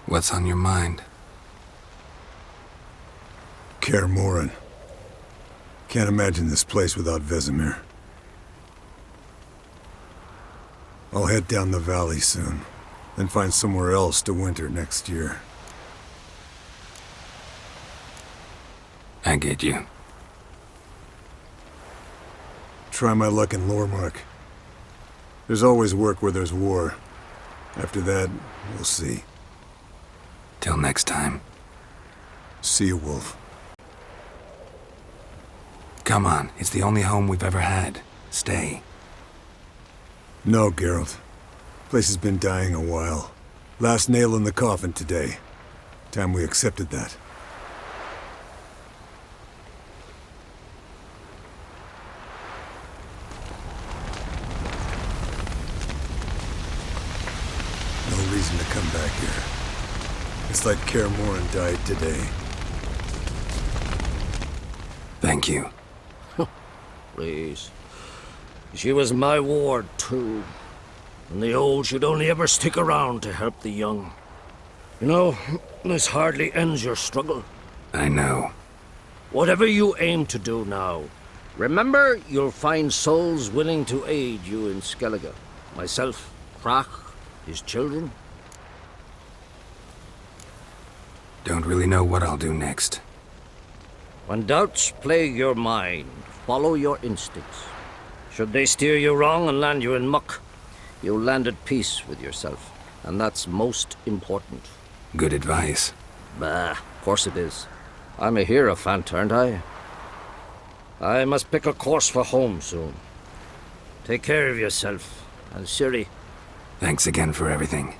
What's on your mind? Kaer Morhen. Can't imagine this place without Vesemir. I'll head down the valley soon, then find somewhere else to winter next year. I get you. Try my luck in Lormark. There's always work where there's war. After that, we'll see. Till next time. See you, Wolf. Come on, it's the only home we've ever had. Stay. No, Geralt. Place has been dying a while. Last nail in the coffin today. Time we accepted that. No reason to come back here. It's like Kaer Morhen died today. Thank you. Please. She was my ward, too. And the old should only ever stick around to help the young. You know, this hardly ends your struggle. I know. Whatever you aim to do now, remember you'll find souls willing to aid you in Skellige. Myself, Crach, his children. Don't really know what I'll do next. When doubts plague your mind, follow your instincts. Should they steer you wrong and land you in muck, you'll land at peace with yourself. And that's most important. Good advice. Bah, of course it is. I'm a hierophant, aren't I? I must pick a course for home soon. Take care of yourself, and Ciri. Thanks again for everything.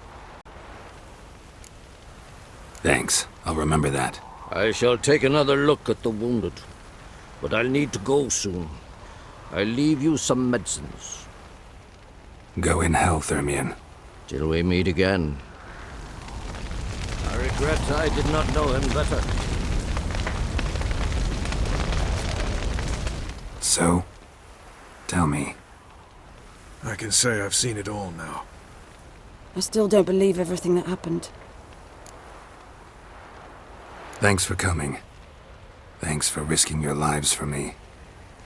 Thanks. I'll remember that. I shall take another look at the wounded. But I'll need to go soon. I'll leave you some medicines. Go in health, Emhyr. Till we meet again. I regret I did not know him better. So, tell me. I can say I've seen it all now. I still don't believe everything that happened. Thanks for coming. Thanks for risking your lives for me.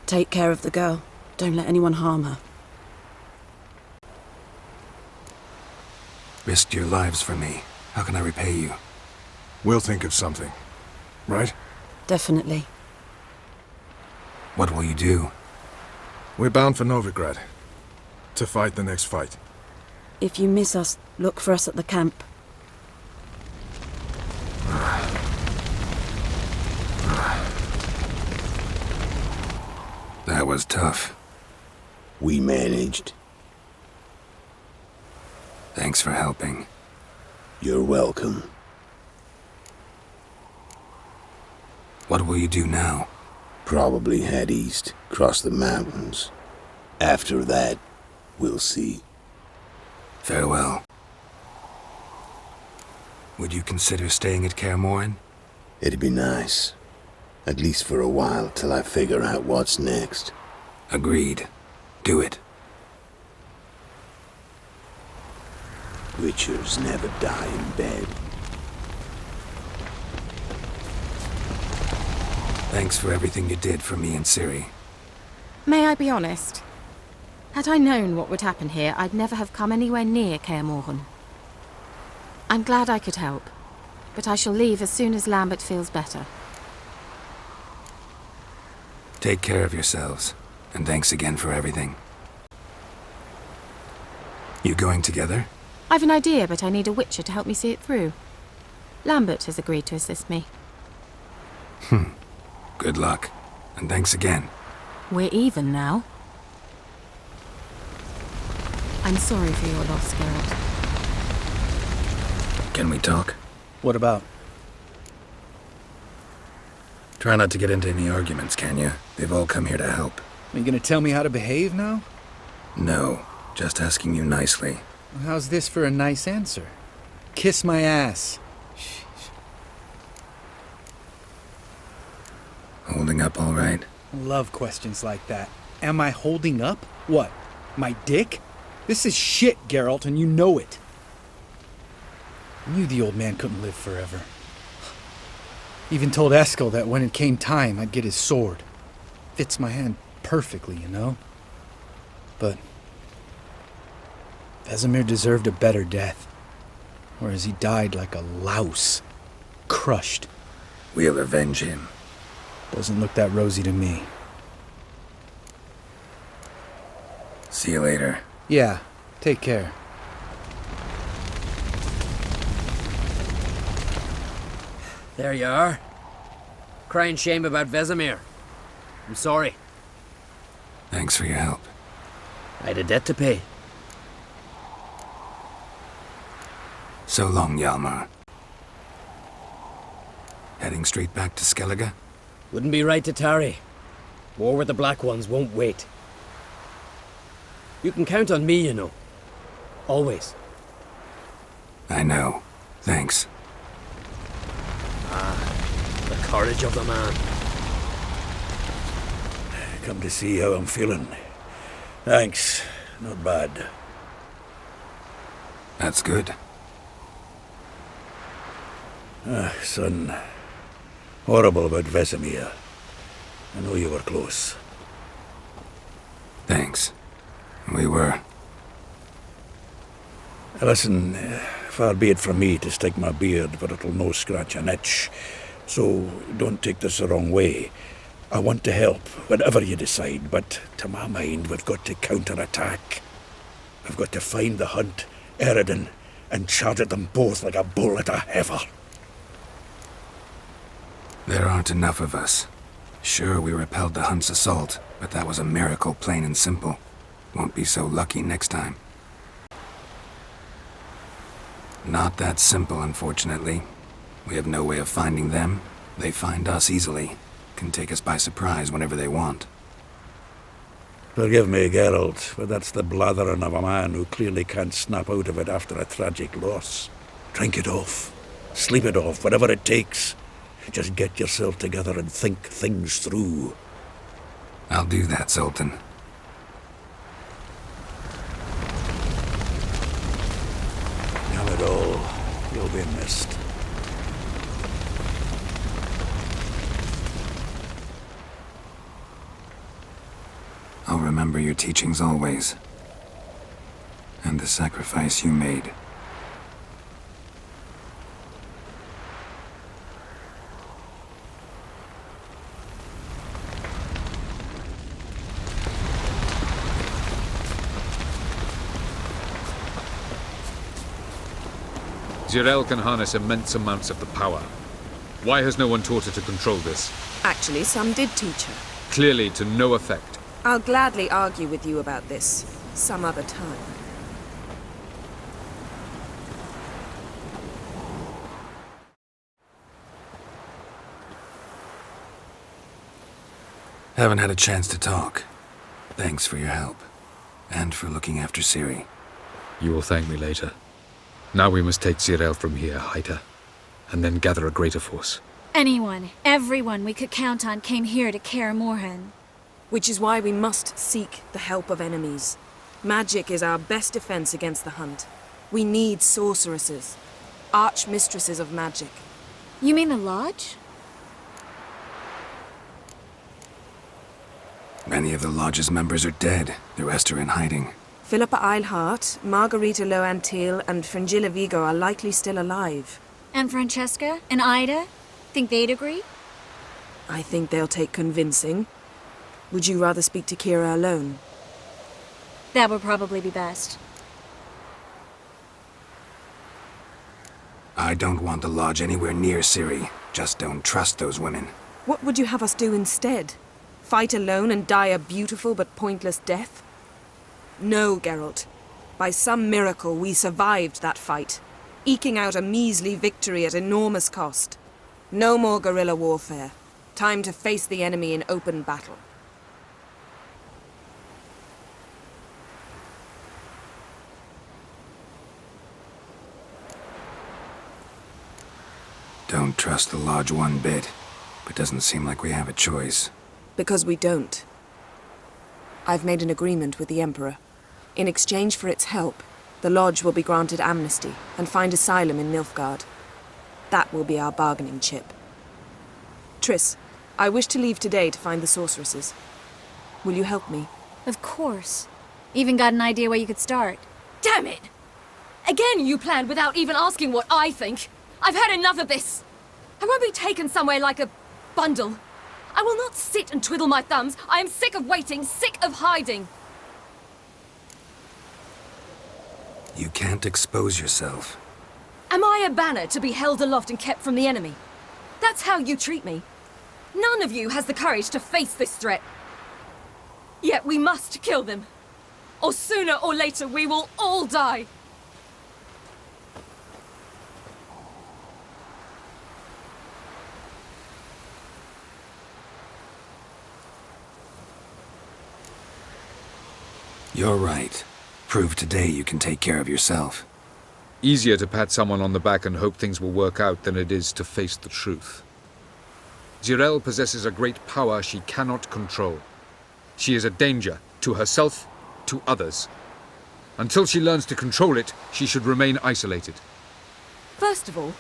Take care of the girl. Don't let anyone harm her. Risked your lives for me. How can I repay you? We'll think of something. Right? Definitely. What will you do? We're bound for Novigrad. To fight the next fight. If you miss us, look for us at the camp. That was tough. We managed. Thanks for helping. You're welcome. What will you do now? Probably head east, cross the mountains. After that, we'll see. Farewell. Would you consider staying at Kaer Morhen? It'd be nice. At least for a while, till I figure out what's next. Agreed. Do it. Witchers never die in bed. Thanks for everything you did for me and Ciri. May I be honest? Had I known what would happen here, I'd never have come anywhere near Kaer Morhen. I'm glad I could help, but I shall leave as soon as Lambert feels better. Take care of yourselves, and thanks again for everything. You going together? I've an idea, but I need a witcher to help me see it through. Lambert has agreed to assist me. Good luck, and thanks again. We're even now. I'm sorry for your loss, Geralt. Can we talk? What about? Try not to get into any arguments, can you? They've all come here to help. Are you gonna tell me how to behave now? No, just asking you nicely. Well, how's this for a nice answer? Kiss my ass. Holding up all right? Love questions like that. Am I holding up? What? My dick? This is shit, Geralt, and you know it. Knew the old man couldn't live forever. Even told Eskel that when it came time, I'd get his sword. Fits my hand perfectly, you know? But Vesemir deserved a better death, whereas he died like a louse, crushed. We'll avenge him. Doesn't look that rosy to me. See you later. Yeah, take care. There you are. Crying shame about Vesemir. I'm sorry. Thanks for your help. I had a debt to pay. So long, Hjalmar. Heading straight back to Skellige? Wouldn't be right to tarry. War with the Black Ones won't wait. You can count on me, you know. Always. I know. Thanks. The courage of the man. Come to see how I'm feeling. Thanks. Not bad. That's good. Son. Horrible about Vesemir. I know you were close. Thanks. We were. Listen, far be it from me to stick my beard, but it'll no scratch an itch. So don't take this the wrong way. I want to help, whatever you decide, but to my mind, we've got to counterattack. I've got to find the hunt, Eredin, and charge at them both like a bull at a heifer. There aren't enough of us. Sure, we repelled the hunt's assault, but that was a miracle, plain and simple. Won't be so lucky next time. Not that simple, unfortunately. We have no way of finding them. They find us easily. Can take us by surprise whenever they want. Forgive me, Geralt, but that's the blathering of a man who clearly can't snap out of it after a tragic loss. Drink it off. Sleep it off, whatever it takes. Just get yourself together and think things through. I'll do that, Sultan. Damn it all. You'll be missed. I'll remember your teachings always. And the sacrifice you made. Geralt can harness immense amounts of the power. Why has no one taught her to control this? Actually, some did teach her. Clearly to no effect. I'll gladly argue with you about this some other time. Haven't had a chance to talk. Thanks for your help. And for looking after Ciri. You will thank me later. Now we must take Geralt from here, hide her, and then gather a greater force. Anyone, everyone we could count on came here to Kaer Morhen. Which is why we must seek the help of enemies. Magic is our best defense against the hunt. We need sorceresses, archmistresses of magic. You mean the Lodge? Many of the Lodge's members are dead. The rest are in hiding. Philippa Eilhart, Margarita Loantil, and Fringilla Vigo are likely still alive. And Francesca? And Ida? Think they'd agree? I think they'll take convincing. Would you rather speak to Kira alone? That would probably be best. I don't want the Lodge anywhere near Ciri. Just don't trust those women. What would you have us do instead? Fight alone and die a beautiful but pointless death? No, Geralt. By some miracle, we survived that fight, eking out a measly victory at enormous cost. No more guerrilla warfare. Time to face the enemy in open battle. Don't trust the Lodge one bit, but doesn't seem like we have a choice. Because we don't. I've made an agreement with the Emperor. In exchange for its help, The Lodge will be granted amnesty and find asylum in Nilfgaard. That will be our bargaining chip. Triss, I wish to leave today to find the sorceresses. Will you help me? Of course. Even got an idea where you could start. Damn it! Again you planned without even asking what I think. I've had enough of this. I won't be taken somewhere like a bundle. I will not sit and twiddle my thumbs. I am sick of waiting, sick of hiding. You can't expose yourself. Am I a banner to be held aloft and kept from the enemy? That's how you treat me. None of you has the courage to face this threat. Yet we must kill them. Or sooner or later we will all die. You're right. Prove today you can take care of yourself. Easier to pat someone on the back and hope things will work out than it is to face the truth. Jirel possesses a great power she cannot control. She is a danger to herself, to others. Until she learns to control it, she should remain isolated. First of all,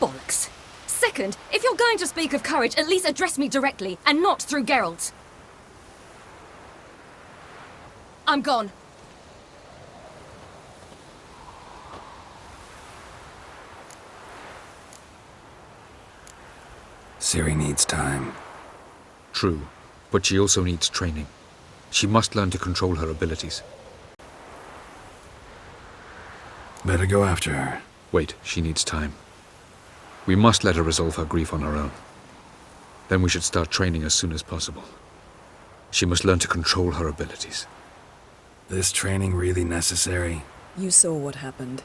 bollocks. Second, if you're going to speak of courage, at least address me directly, and not through Geralt. I'm gone. Ciri needs time. True, but she also needs training. She must learn to control her abilities. Better go after her. Wait, she needs time. We must let her resolve her grief on her own. Then we should start training as soon as possible. She must learn to control her abilities. This training really necessary? You saw what happened.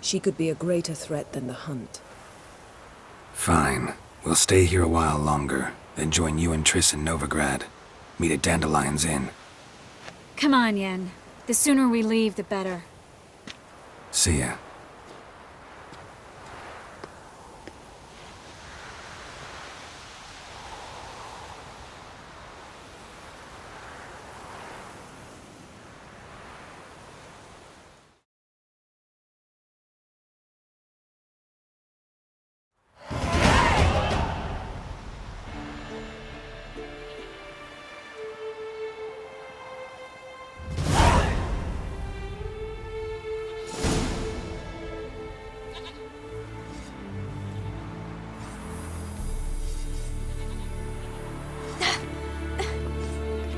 She could be a greater threat than the hunt. Fine. We'll stay here a while longer, then join you and Triss in Novigrad. Meet at Dandelion's Inn. Come on, Yen. The sooner we leave, the better. See ya.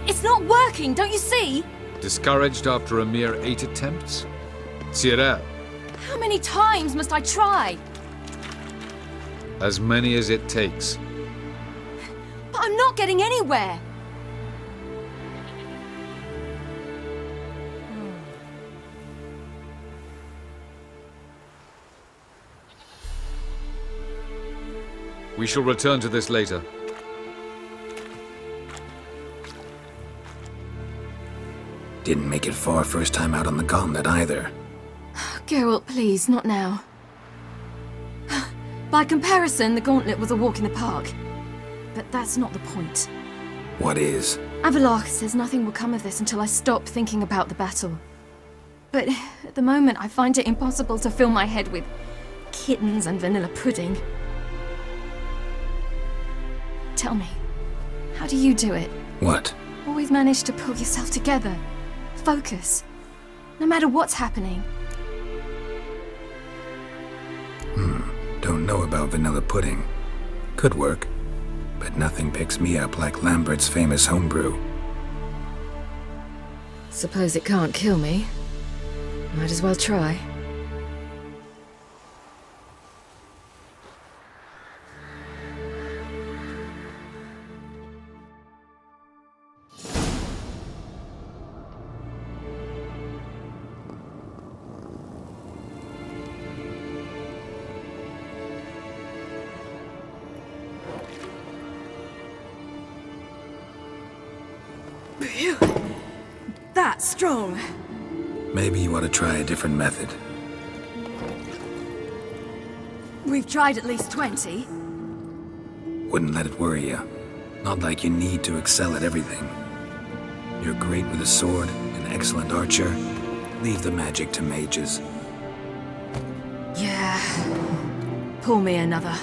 It's not working, don't you see? Discouraged after a mere 8 attempts? Ciri, How many times must I try? as many as it takes. But I'm not getting anywhere. We shall return to this later. Didn't make it far first time out on the gauntlet either. Geralt, please, not now. By comparison, the gauntlet was a walk in the park. But that's not the point. What is? Avallac'h says nothing will come of this until I stop thinking about the battle. But at the moment, I find it impossible to fill my head with kittens and vanilla pudding. Tell me, how do you do it? What? Always manage to pull yourself together. Focus. No matter what's happening. Don't know about vanilla pudding. Could work. But nothing picks me up like Lambert's famous homebrew. Suppose it can't kill me. Might as well try. That's strong. Maybe you ought to try a different method. We've tried at least 20. Wouldn't let it worry you. Not like you need to excel at everything. You're great with a sword, an excellent archer. Leave the magic to mages. Yeah. Pour me another.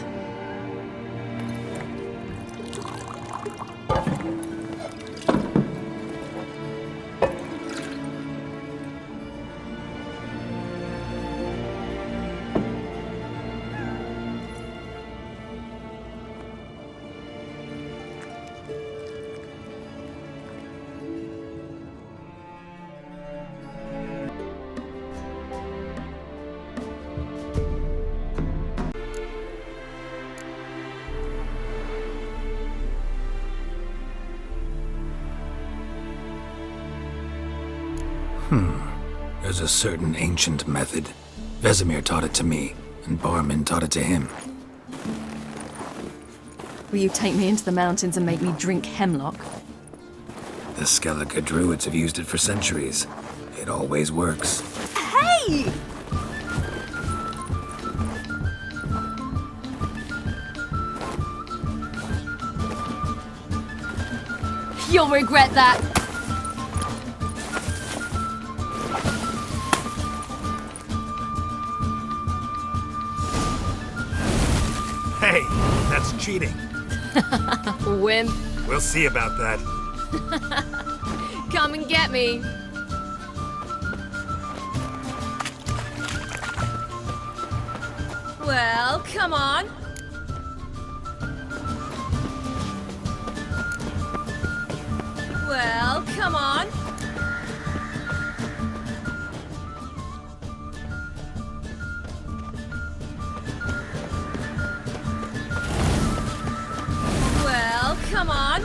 There's a certain ancient method. Vesemir taught it to me, and Barman taught it to him. Will you take me into the mountains and make me drink hemlock? The Skellige druids have used it for centuries. It always works. Hey! You'll regret that. Hey, that's cheating. Wimp. We'll see about that. Come and get me. Well, come on. Well, come on. Well, come on.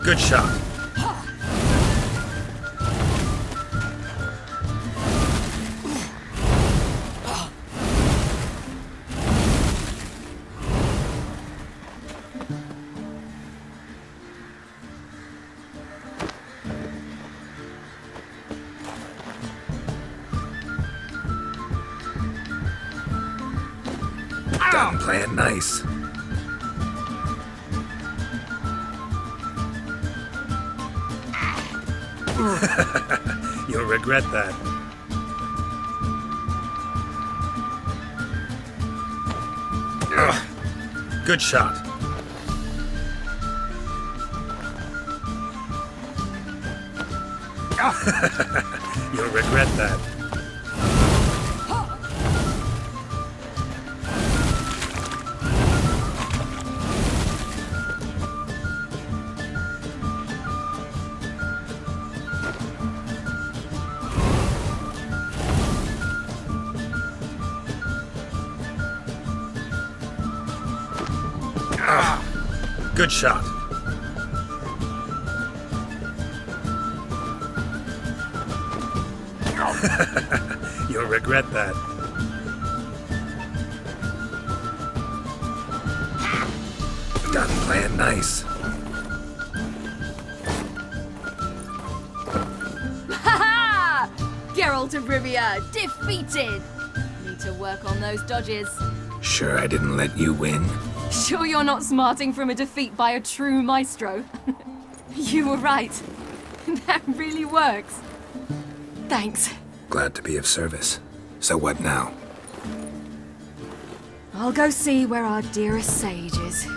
Good shot. Done playing nice. You'll regret that. Good shot. You'll regret that. Good shot. You'll regret that. Done playing nice. Ha-ha! Geralt of Rivia, defeated! Need to work on those dodges. Sure I didn't let you win? Sure you're not smarting from a defeat by a true maestro? You were right. That really works. Thanks. Glad to be of service. So what now? I'll go see where our dearest sage is.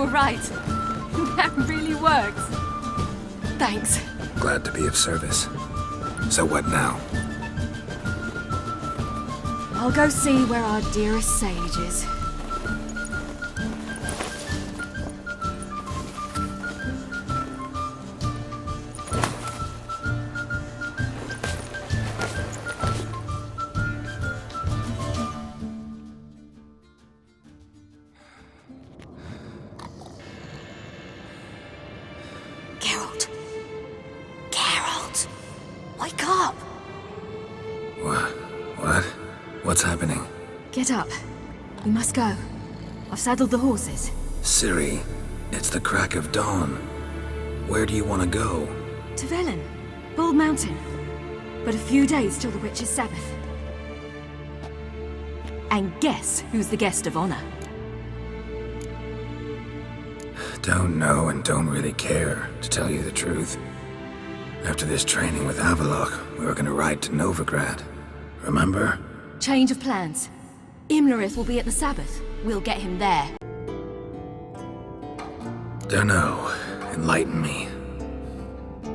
You're right. That really works. Thanks. Glad to be of service. So what now? I'll go see where our dearest sage is. Geralt. Geralt! Wake up! What? What's happening? Get up. We must go. I've saddled the horses. Ciri, it's the crack of dawn. Where do you want to go? To Velen. Bald Mountain. But a few days till the witch's sabbath. And guess who's the guest of honor? Don't know and don't really care, to tell you the truth. After this training with Avallac'h, we were gonna ride to Novigrad. Remember? Change of plans. Imlerith will be at the sabbath. We'll get him there. Dunno. Enlighten me.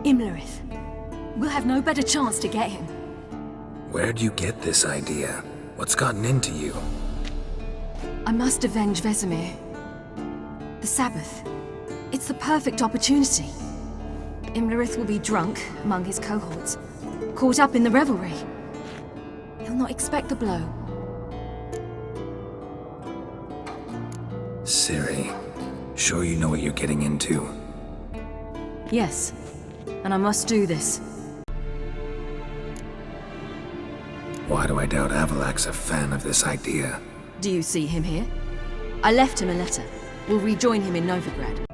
Imlerith. We'll have no better chance to get him. Where'd you get this idea? What's gotten into you? I must avenge Vesemir. The sabbath. It's the perfect opportunity. Imlerith will be drunk among his cohorts, caught up in the revelry. He'll not expect the blow. Ciri, sure you know what you're getting into? Yes, and I must do this. Why do I doubt Avallac'h's a fan of this idea? Do you see him here? I left him a letter. We'll rejoin him in Novigrad.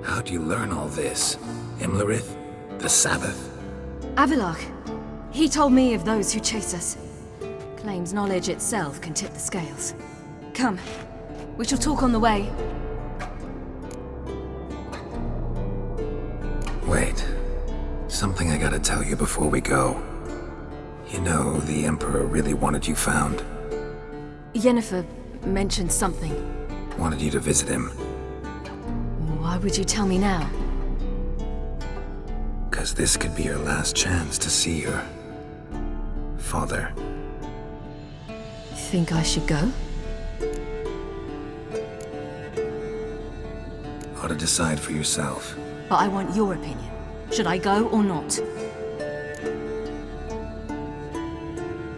How'd you learn all this? Imlerith? The Sabbath? Avallac'h. He told me of those who chase us. Claims knowledge itself can tip the scales. Come, we shall talk on the way. Wait. Something I gotta tell you before we go. You know, the Emperor really wanted you found. Yennefer mentioned something. Wanted you to visit him. Why would you tell me now? 'Cause this could be your last chance to see your father. Think I should go? Ought to decide for yourself. But I want your opinion. Should I go or not?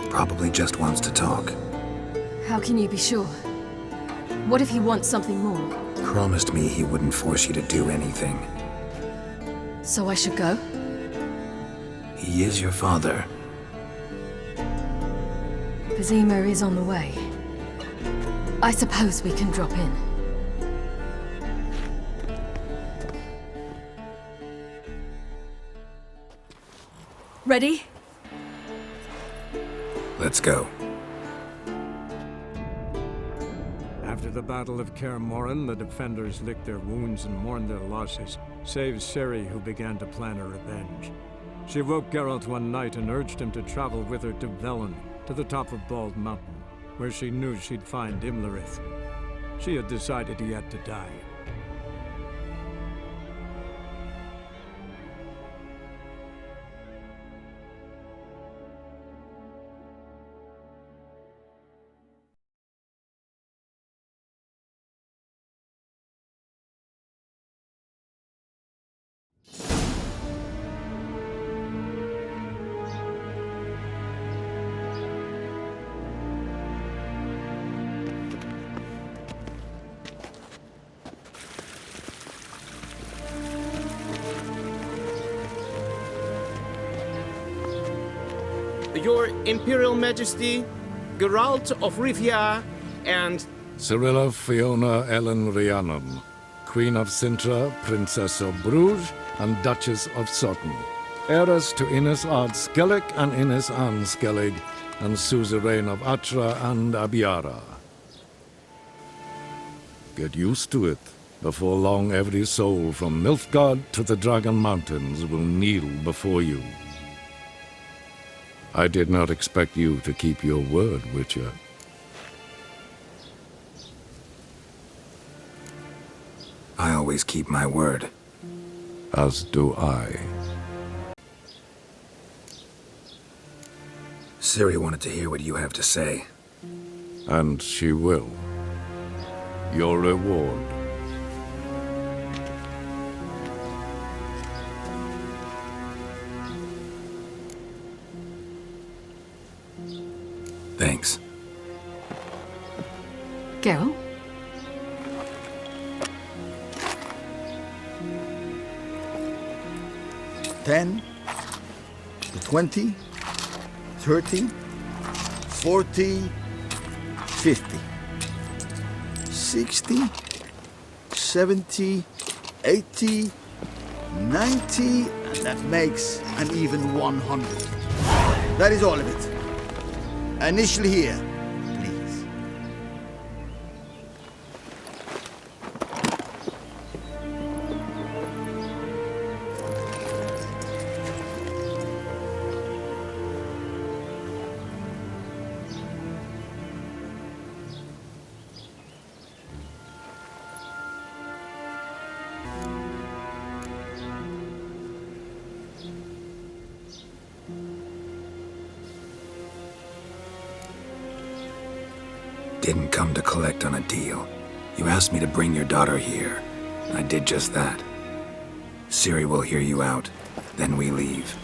Probably just wants to talk. How can you be sure? What if he wants something more? Promised me he wouldn't force you to do anything. So I should go? He is your father. Vesemir is on the way. I suppose we can drop in. Ready? Let's go. After the Battle of Kaer Morhen, the defenders licked their wounds and mourned their losses, save Ciri, who began to plan her revenge. She woke Geralt one night and urged him to travel with her to Velen, to the top of Bald Mountain, where she knew she'd find Imlerith. She had decided he had to die. Your Imperial Majesty, Geralt of Rivia, and Cirilla Fiona Ellen Rhiannon, Queen of Sintra, Princess of Bruges, and Duchess of Sutton, heiress to Innes Ard Skellig and Innes Anne Skellig, and suzerain of Atra and Abiara. Get used to it. Before long, every soul from Nilfgaard to the Dragon Mountains will kneel before you. I did not expect you to keep your word, Witcher. I always keep my word. As do I. Ciri wanted to hear what you have to say. And she will. Your reward. Thanks. Geralt? $10, 20, 30, 40, 50, 60, 70, 80, 90, and that makes an even 100. That is all of it. Initial here, please. Didn't come to collect on a deal. You asked me to bring your daughter here. I did just that. Ciri will hear you out, then we leave.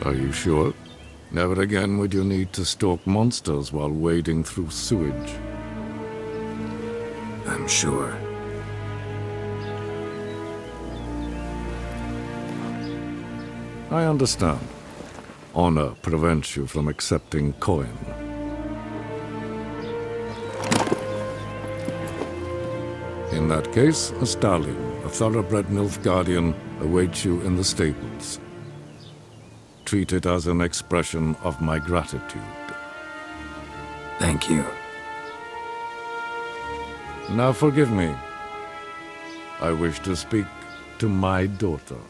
Are you sure? Never again would you need to stalk monsters while wading through sewage. I'm sure. I understand. Honor prevents you from accepting coin. In that case, a stallion, a thoroughbred Nilfgaardian, awaits you in the stables. Treat it as an expression of my gratitude. Thank you. Now forgive me. I wish to speak to my daughter.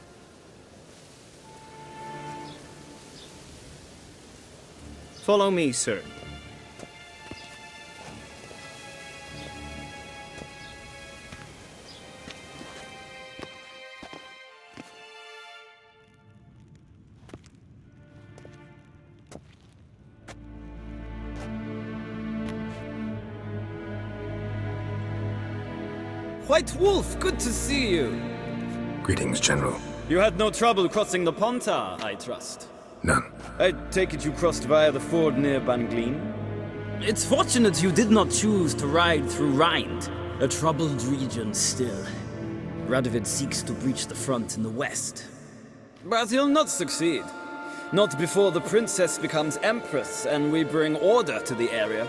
Follow me, sir. White Wolf, good to see you. Greetings, General. You had no trouble crossing the Pontar, I trust. None. I take it you crossed via the ford near Banglin? It's fortunate you did not choose to ride through Rind, a troubled region still. Radovid seeks to breach the front in the west. But he'll not succeed. Not before the princess becomes empress and we bring order to the area.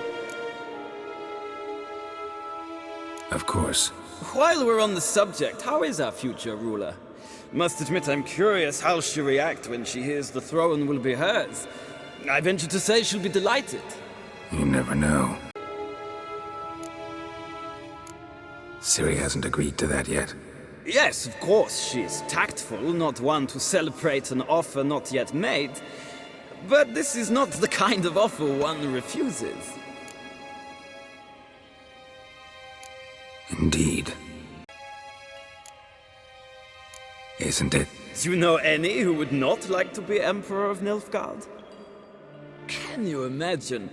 Of course. While we're on the subject, how is our future ruler? Must admit I'm curious how she'll react when she hears the throne will be hers. I venture to say she'll be delighted. You never know. Ciri hasn't agreed to that yet. Yes, of course, she is tactful, not one to celebrate an offer not yet made. But this is not the kind of offer one refuses. Indeed. Isn't it? Do you know any who would not like to be Emperor of Nilfgaard? Can you imagine?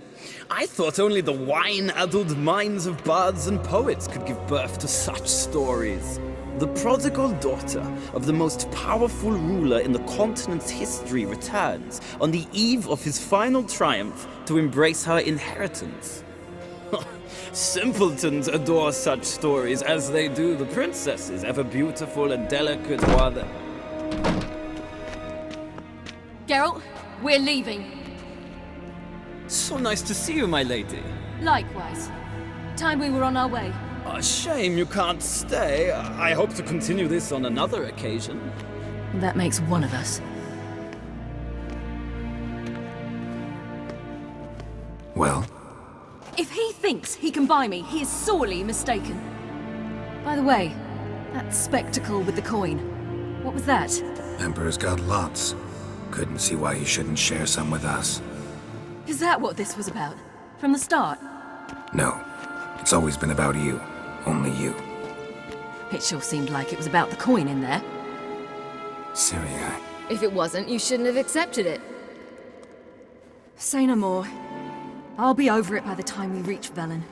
I thought only the wine-addled minds of bards and poets could give birth to such stories. The prodigal daughter of the most powerful ruler in the continent's history returns on the eve of his final triumph to embrace her inheritance. Simpletons adore such stories as they do the princesses, ever beautiful and delicate while they... Geralt, we're leaving. So nice to see you, my lady. Likewise. Time we were on our way. A shame you can't stay. I hope to continue this on another occasion. That makes one of us. Well? If he thinks he can buy me, he is sorely mistaken. By the way, that spectacle with the coin, what was that? Emperor's got lots. Couldn't see why he shouldn't share some with us. Is that what this was about? From the start? No. It's always been about you. Only you. It sure seemed like it was about the coin in there. Ciri, If it wasn't, you shouldn't have accepted it. Say no more. I'll be over it by the time we reach Velen.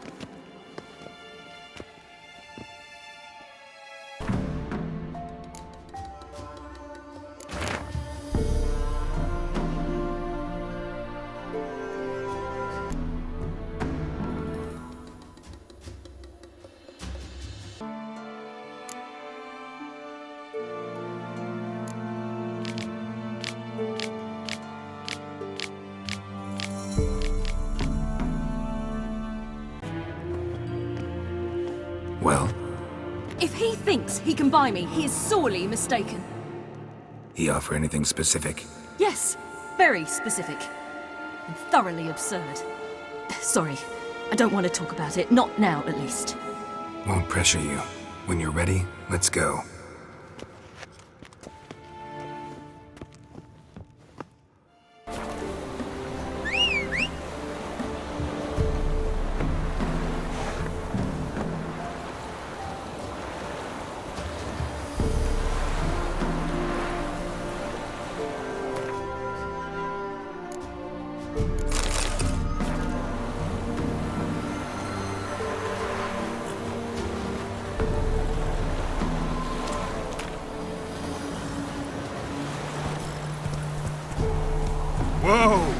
Well? If he thinks he can buy me, he is sorely mistaken. He offer anything specific? Yes, very specific. And thoroughly absurd. Sorry, I don't want to talk about it. Not now, at least. Won't pressure you. When you're ready, let's go. Whoa!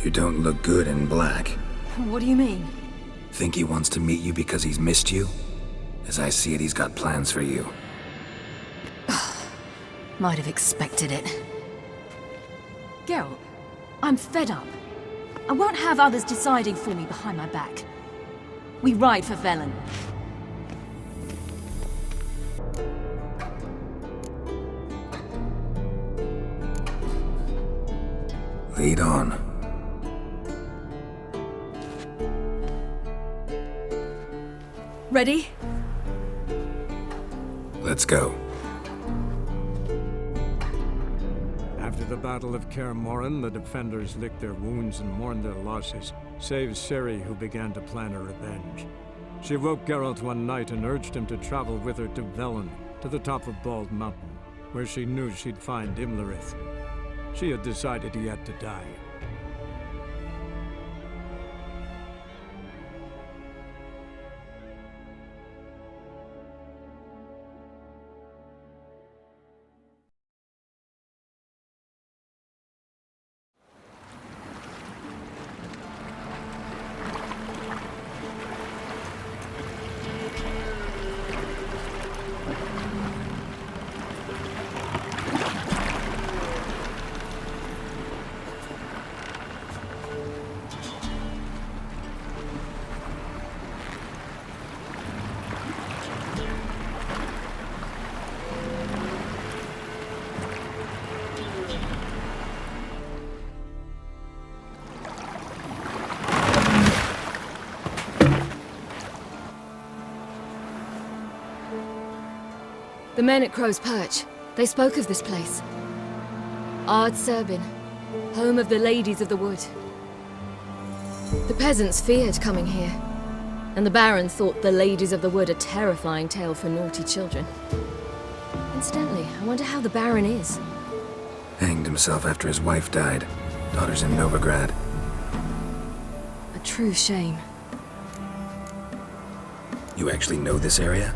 You don't look good in black. What do you mean? Think he wants to meet you because he's missed you? As I see it, he's got plans for you. Might have expected it. Geralt, I'm fed up. I won't have others deciding for me behind my back. We ride for Velen. Lead on. Ready? Let's go. After the Battle of Kaer Morhen, the defenders licked their wounds and mourned their losses, save Ciri, who began to plan a revenge. She woke Geralt one night and urged him to travel with her to Velen, to the top of Bald Mountain, where she knew she'd find Imlerith. She had decided he had to die. The men at Crow's Perch, they spoke of this place. Ard Serbin, home of the Ladies of the Wood. The peasants feared coming here, and the Baron thought the Ladies of the Wood a terrifying tale for naughty children. Incidentally, I wonder how the Baron is. Hanged himself after his wife died. Daughter's in Novigrad. A true shame. You actually know this area?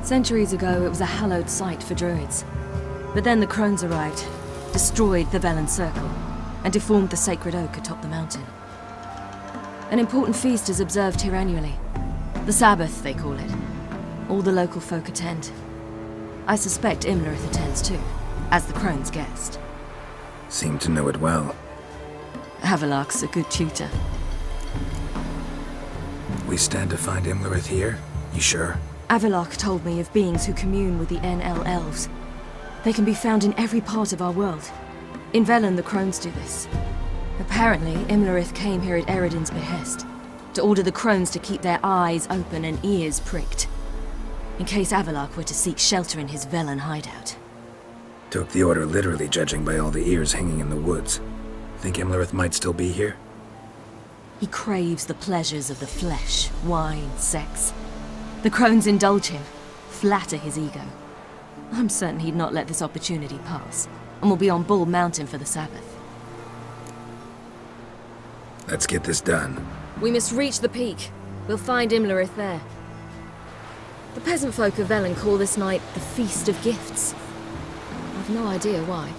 Centuries ago, it was a hallowed site for druids. But then the crones arrived, destroyed the Velen Circle, and deformed the sacred oak atop the mountain. An important feast is observed here annually. The Sabbath, they call it. All the local folk attend. I suspect Imlerith attends too, as the crone's guest. Seem to know it well. Avallac'h's a good tutor. We stand to find Imlerith here? You sure? Avallac'h told me of beings who commune with the NL elves. They can be found in every part of our world. In Velen, the crones do this. Apparently, Imlerith came here at Eredin's behest, to order the crones to keep their eyes open and ears pricked, in case Avallac'h were to seek shelter in his Velen hideout. Took the order literally, judging by all the ears hanging in the woods. Think Imlerith might still be here? He craves the pleasures of the flesh, wine, sex. The crones indulge him, flatter his ego. I'm certain he'd not let this opportunity pass, and will be on Bull Mountain for the Sabbath. Let's get this done. We must reach the peak. We'll find Imlerith there. The peasant folk of Velen call this night the Feast of Gifts. I've no idea why.